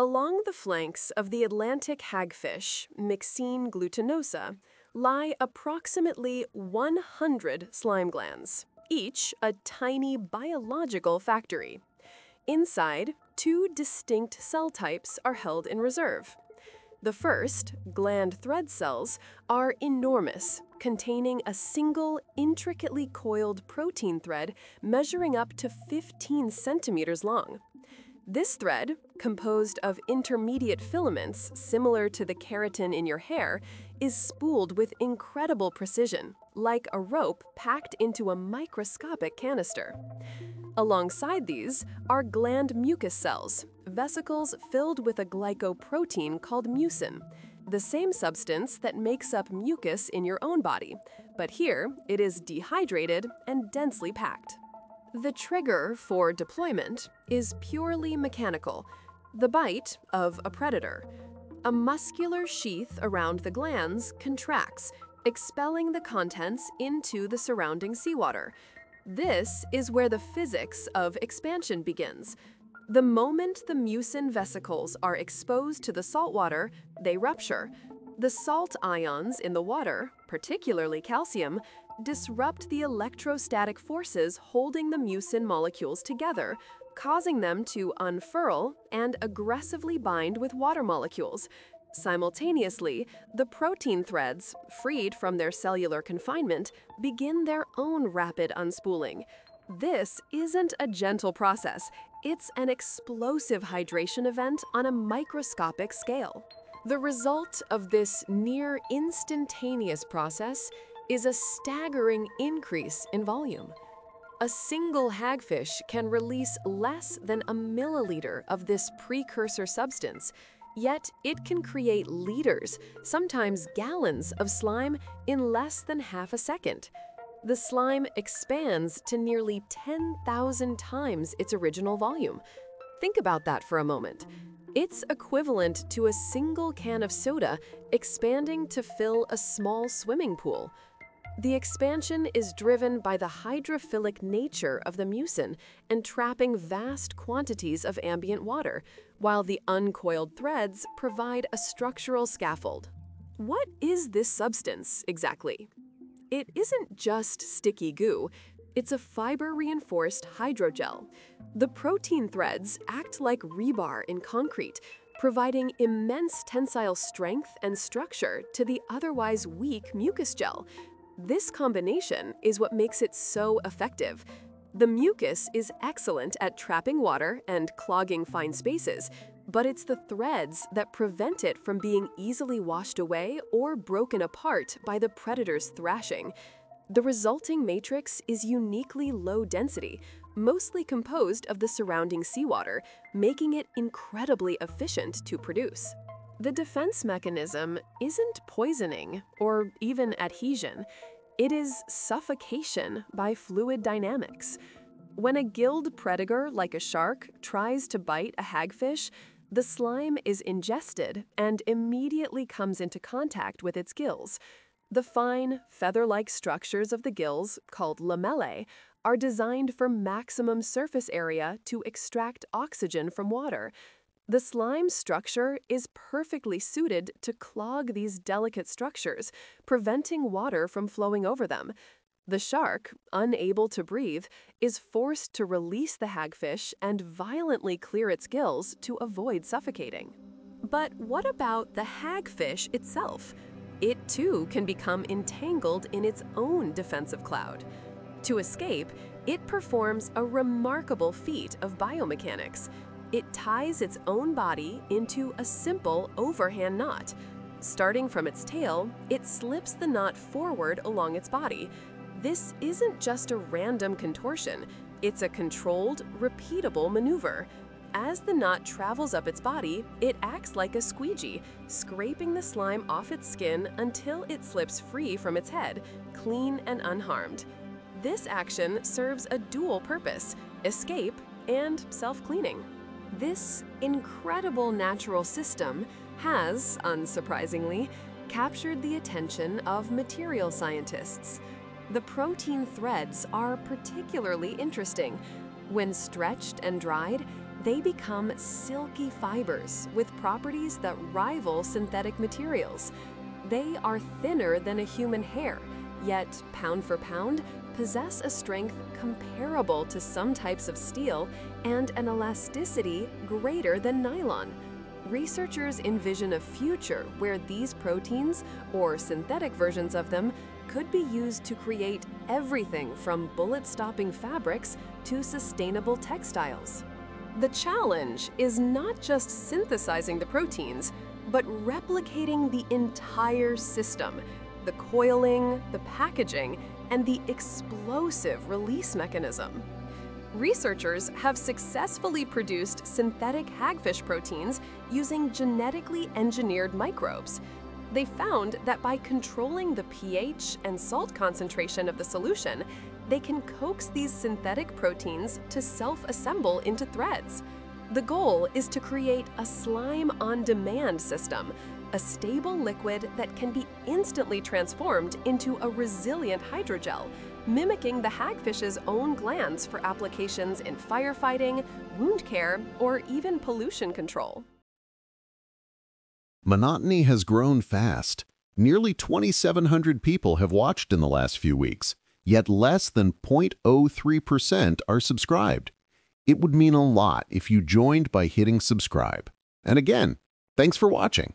Along the flanks of the Atlantic hagfish, Myxine glutinosa, lie approximately 100 slime glands, each a tiny biological factory. Inside, two distinct cell types are held in reserve. The first, gland thread cells, are enormous, containing a single, intricately coiled protein thread measuring up to 15 centimeters long. This thread, composed of intermediate filaments similar to the keratin in your hair, is spooled with incredible precision, like a rope packed into a microscopic canister. Alongside these are gland mucus cells, vesicles filled with a glycoprotein called mucin, the same substance that makes up mucus in your own body, but here it is dehydrated and densely packed. The trigger for deployment is purely mechanical, the bite of a predator. A muscular sheath around the glands contracts, expelling the contents into the surrounding seawater. This is where the physics of expansion begins. The moment the mucin vesicles are exposed to the saltwater, they rupture. The salt ions in the water, particularly calcium, disrupt the electrostatic forces holding the mucin molecules together, causing them to unfurl and aggressively bind with water molecules. Simultaneously, the protein threads, freed from their cellular confinement, begin their own rapid unspooling. This isn't a gentle process, it's an explosive hydration event on a microscopic scale. The result of this near instantaneous process is a staggering increase in volume. A single hagfish can release less than a milliliter of this precursor substance, yet it can create liters, sometimes gallons of slime in less than half a second. The slime expands to nearly 10,000 times its original volume. Think about that for a moment. It's equivalent to a single can of soda expanding to fill a small swimming pool. The expansion is driven by the hydrophilic nature of the mucin and trapping vast quantities of ambient water, while the uncoiled threads provide a structural scaffold. What is this substance exactly? It isn't just sticky goo, it's a fiber-reinforced hydrogel. The protein threads act like rebar in concrete, providing immense tensile strength and structure to the otherwise weak mucus gel. This combination is what makes it so effective. The mucus is excellent at trapping water and clogging fine spaces, but it's the threads that prevent it from being easily washed away or broken apart by the predator's thrashing. The resulting matrix is uniquely low density, mostly composed of the surrounding seawater, making it incredibly efficient to produce. The defense mechanism isn't poisoning or even adhesion. It is suffocation by fluid dynamics. When a gilled predator like a shark tries to bite a hagfish, the slime is ingested and immediately comes into contact with its gills. The fine, feather-like structures of the gills, called lamellae, are designed for maximum surface area to extract oxygen from water. The slime structure is perfectly suited to clog these delicate structures, preventing water from flowing over them. The shark, unable to breathe, is forced to release the hagfish and violently clear its gills to avoid suffocating. But what about the hagfish itself? It too can become entangled in its own defensive cloud. To escape, it performs a remarkable feat of biomechanics. It ties its own body into a simple overhand knot. Starting from its tail, it slips the knot forward along its body. This isn't just a random contortion, it's a controlled, repeatable maneuver. As the knot travels up its body, it acts like a squeegee, scraping the slime off its skin until it slips free from its head, clean and unharmed. This action serves a dual purpose: escape and self-cleaning. This incredible natural system has, unsurprisingly, captured the attention of material scientists. The protein threads are particularly interesting. When stretched and dried, They become silky fibers with properties that rival synthetic materials. They are thinner than a human hair, yet pound for pound, possess a strength comparable to some types of steel and an elasticity greater than nylon. Researchers envision a future where these proteins, or synthetic versions of them, could be used to create everything from bullet-stopping fabrics to sustainable textiles. The challenge is not just synthesizing the proteins, but replicating the entire system: the coiling, the packaging, and the explosive release mechanism. Researchers have successfully produced synthetic hagfish proteins using genetically engineered microbes. They found that by controlling the pH and salt concentration of the solution, they can coax these synthetic proteins to self-assemble into threads. The goal is to create a slime-on-demand system, a stable liquid that can be instantly transformed into a resilient hydrogel, mimicking the hagfish's own glands for applications in firefighting, wound care, or even pollution control. Monotony has grown fast. Nearly 2,700 people have watched in the last few weeks, yet less than 0.03% are subscribed. It would mean a lot if you joined by hitting subscribe. And again, thanks for watching.